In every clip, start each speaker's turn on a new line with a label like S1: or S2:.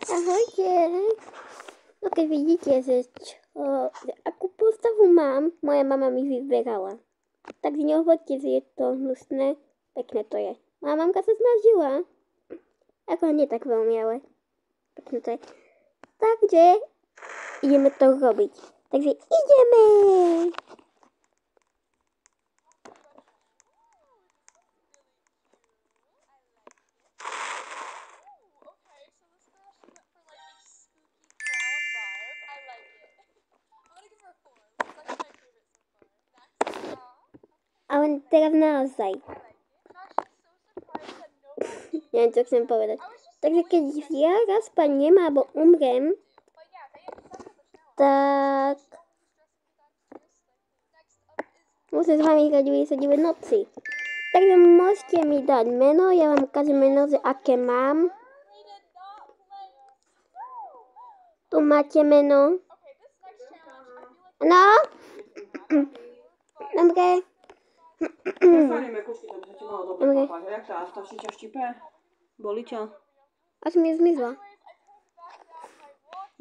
S1: Ahojte. No keď vidíte, že akú postavu mám, moja mama mi vyberala. Tak nehovorte, že je to hnusné, pekné to je. Moja mamka sa snažila. Ako nie tak veľmi, ale pekné to je. Takže ideme to robiť. Takže ideme! Ale teraz naozaj. Neviem, čo chcem povedať. Takže keď ja raz padnem alebo umrem, tak musím s vami hrať 99 noci. Takže môžete mi dať meno, ja vám ukážem meno, že aké mám. Tu máte meno. No? Dobre. Dobre.
S2: Jak tá si ťa štipe? Boli ťa?
S1: Až mi zmizla.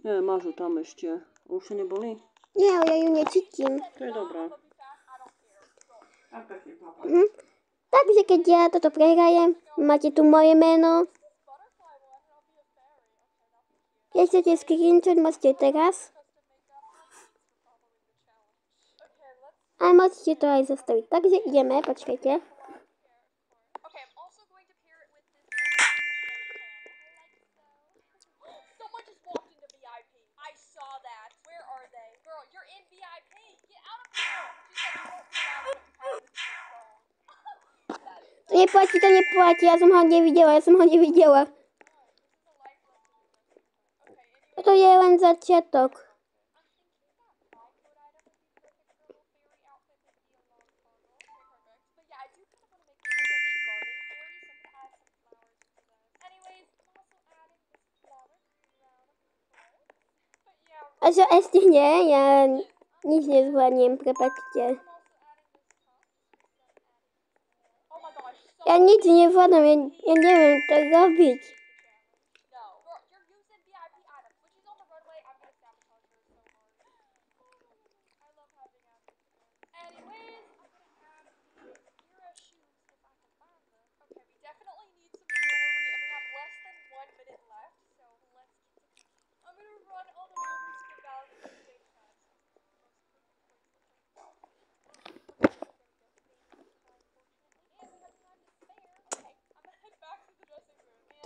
S2: Nie, máš ju tam ešte. Už sa neboli?
S1: Nie, ale ja ju necítim.
S2: To je dobré.
S1: Takže keď ja toto prehrajem, máte tu moje meno. Keď chcete screenshot, môžete teraz. A môžete to aj zastaviť. Takže ideme, počkajte. To neplatí, ja som ho nevidela. Toto je len začiatok. A čo ešte nie? Ja nič nezvládnem, prepáčte. Ja nič nevládam, ja neviem to robiť.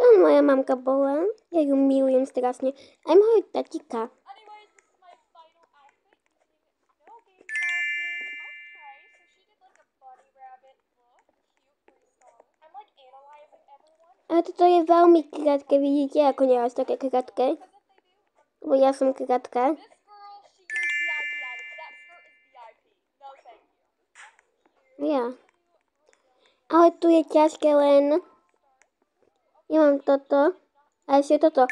S1: To moja mamka bola. Ja ju milujem strašne. Aj môjho tatíka. Ale toto je veľmi krátke, vidíte, ako nie až také krátke. Lebo ja som krátka. Ja. Ale tu je ťažké len. Ja mám toto. A ešte toto.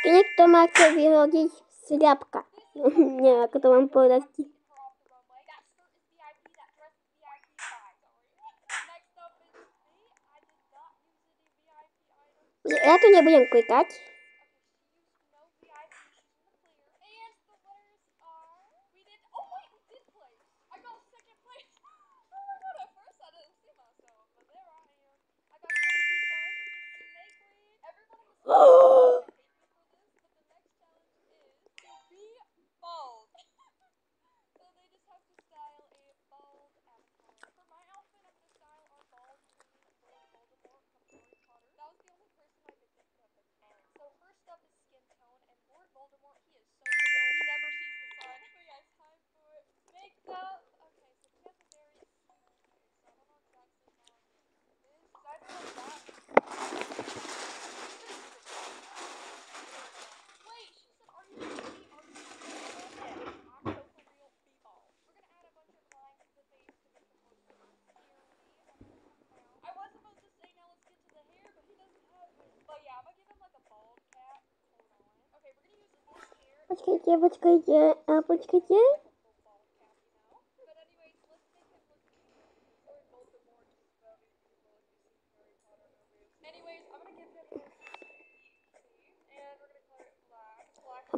S1: Keď niekto má chce vyhodiť sľapka. Neviem, ako to mám povedať. Ja tu nebudem klikať. Počkajte.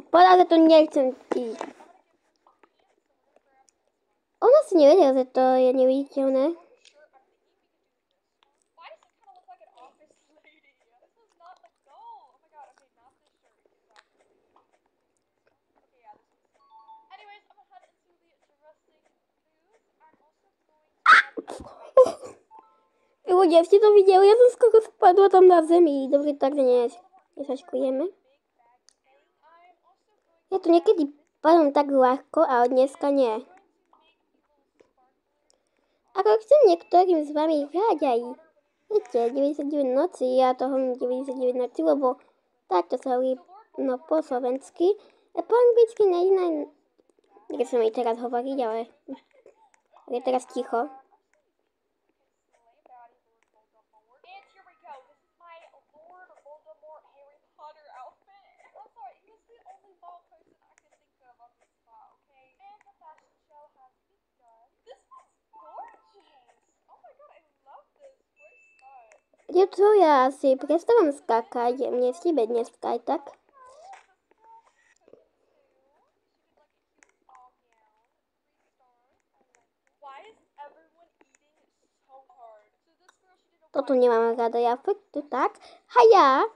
S1: Povedal, že to nechcem ísť. Ona si nevedela, že to je neviditeľné. Ľudia, ste to videli? Ja som skoro spadla tam na zemi. Dobre, tak nesačkujeme. Ja to niekedy padám tak ľahko, ale dneska nie. Ako chcem niektorým z vami hrať aj, viete, 99 noci, ja to hovorím 99 noci, lebo takto sa hovorí po slovensky. A po anglicky nejde, keď som jej teraz hovoriť, ale je teraz ticho. Je to ja si prestávam skákať, mne stíbe dneska aj tak. Toto nemám rada, ja fakt to tak. Haja!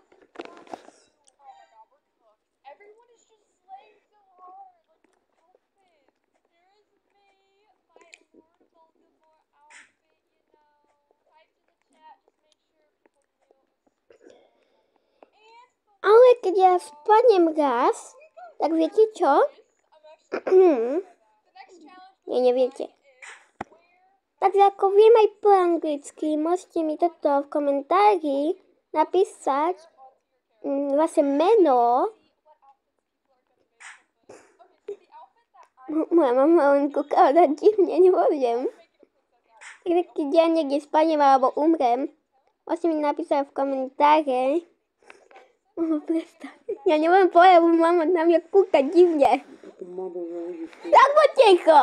S1: Ale keď ja spadnem raz, tak viete čo? Neviete. Tak ako viem aj po anglicky, môžete mi toto v komentári napísať vaše meno. Moja mama len kúkala na divne, neviem. Keď ja niekde spadnem alebo umrem, môžete mi napísať v komentári. Ja neviem povedať, lebo mama na mňa kúka divne. Tak poď ticho.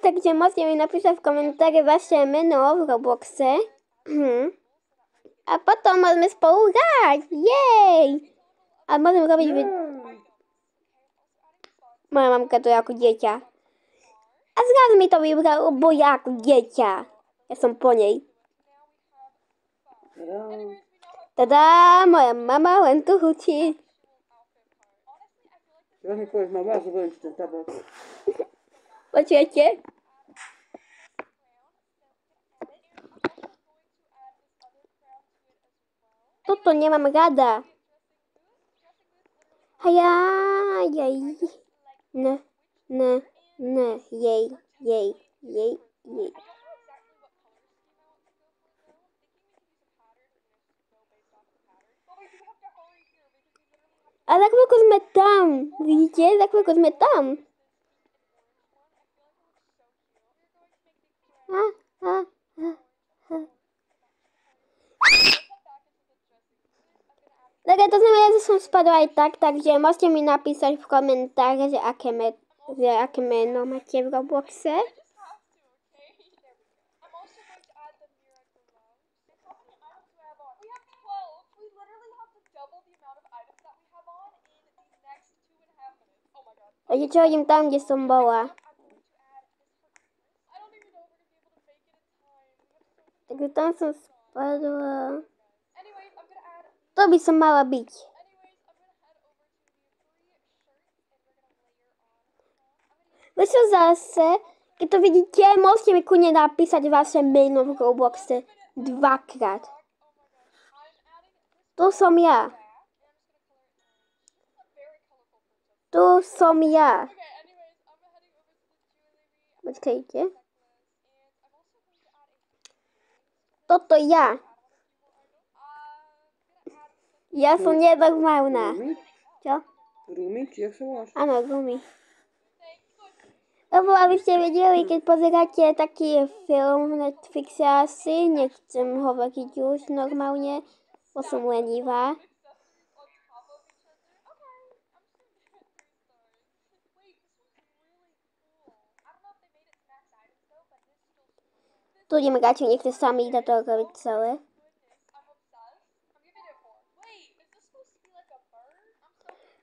S1: Takže môžete mi napísať v komentári vaše meno v Robloxe. A potom môžeme spolu hrať. Jej! A môžeme robiť... Moja mamka to je ako dieťa. A zrazu mi to vybral, bo ja ako dieťa. Ja som po nej. Tada, moja mama len tu hučí.
S2: Ja mi povieš, mama, ja zoberiem si ten tablet.
S1: Počujete? Toto nemám rada. Jej. Ne, jej. A za chvíľku sme tam. Vidíte? Za chvíľku sme tam. Tak to znamená, že som spadla aj tak, takže môžete mi napísať v komentári, že aké meno máte v Robloxe. Takže čo hodím tam, kde som bola. Takže tam som spadla. To by som mala byť. Čo zase, keď to vidíte, môžete mi kľudne napísať vaše meno v Robloxe 2-krát. To som ja. Počkajte. Toto ja. Ja som nenormálna. Čo?
S2: Rumi? Či jak sa voláš?
S1: Áno, Rumi. Lebo aby ste vedeli, keď pozeráte taký film v Netflixe asi, nechcem hovoriť už normálne, bo som lenivá. Tu ideme radšej, nechce sami do toho robiť celé.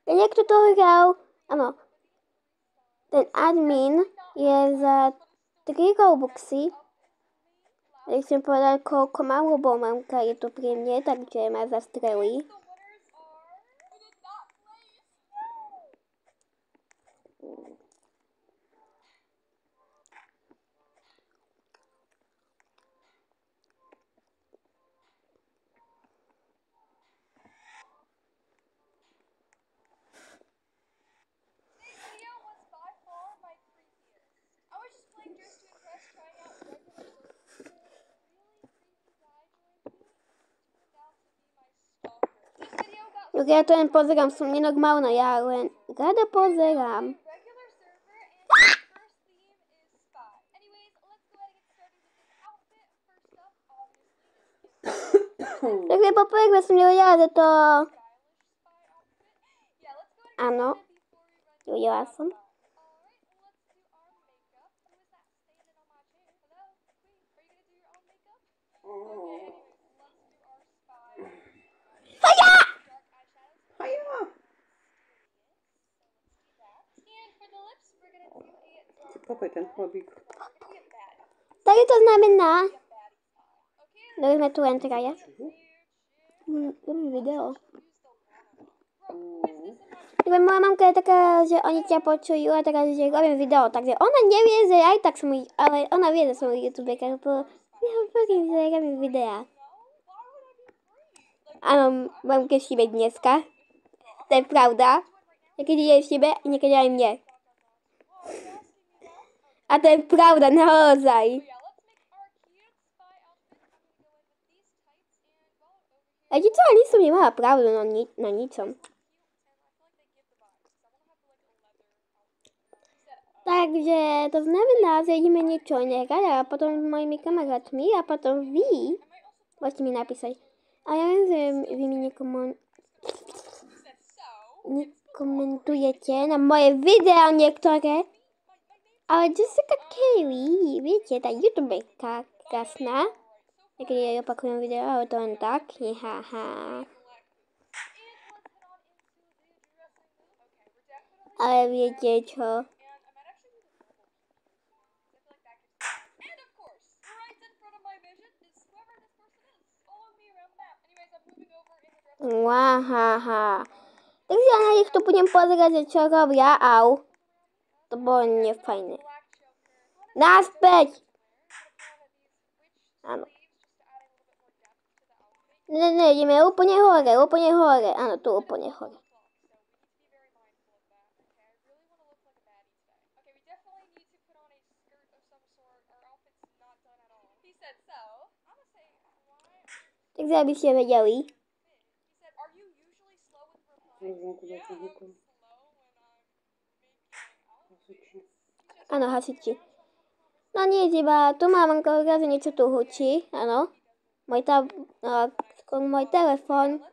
S1: Keď niekto to hral, áno, ten admin je za 3 Robuxy. Nechcem povedať, koľko mám, lebo mamka je tu pri mne, takže ma zastrelí. Ja to len pozerám, som nenormálna, ja len rada pozerám. Takže poprvé som nevedela, že to... Áno, uvidela som.
S2: Papaj ten chlebík.
S1: Takže to znamená, že sme tu len traja. Dobrý video. Takže moja mamka je taká, že oni ťa počujú a taká, že robím video, takže ona nevie, že aj tak som, ale ona vie, že som youtuberka, lebo ja hovorím, že robím videá. Áno, mamke šíbe dneska. To je pravda. Niekedy jej šíbe, niekedy aj mne. A to je pravda, naozaj. A ti celá som nemala pravdu na ničom. Takže to znamená, že ideme niečo nechať a potom s mojimi kamarátmi a potom vy môžete mi napísať. A ja viem, že vy mi nekomentujete na moje videá niektoré. Ale Jessica Kaylee, viete, tá youtuberka krásna. Niekedy ja opakujem video, ale to len tak, haha. Ale viete čo? Haha. Takže ja na nich tu budem pozerať, že čo robia, au. To bolo nefajné. Naspäť! Áno. Ne, ideme úplne hore. Áno, tu úplne hore. Takže aby ste vedeli. Áno, hasiči. No nie, iba tu mám zrazu niečo tu hučí, áno. Môj telefon.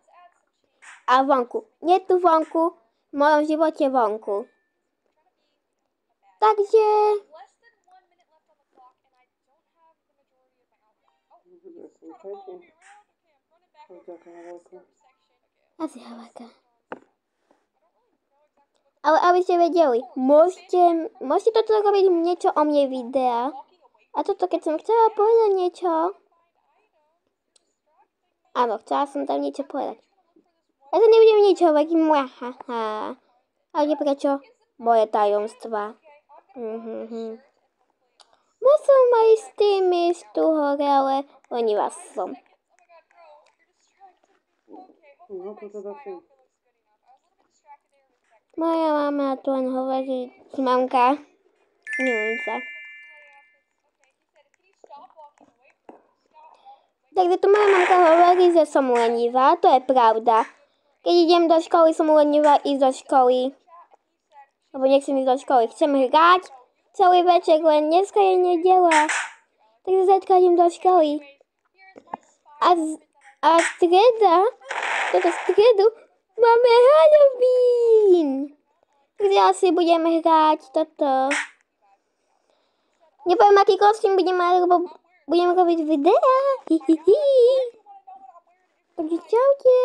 S1: A vonku. Nie tu vonku, v mojom živote vonku. Takže... Asi haváka. Ale aby ste vedeli, môžete toto robiť niečo o mne videa. A toto, keď som chcela povedať niečo... Áno, chcela som tam niečo povedať. Ja to nebudem nič hovoriť, haha. Ale prečo? Moje tajomstvá. Musím aj s tým ísť tu hore, ale lenivá som. Moja mama tu len hovorí, mamka. Neviem sa. Takže tu moja mamka hovorí, že som lenivá, to je pravda. Keď idem do školy, som lenivá ísť do školy. Lebo nechcem ísť do školy, chcem hrať celý večer, len dneska je nedeľa. Takže zajtra idem do školy. A toto stredu, máme Halloween. Takže asi budeme hrať toto. Neviem, aký kostým budem mať, lebo budem robiť videá. Takže čaute.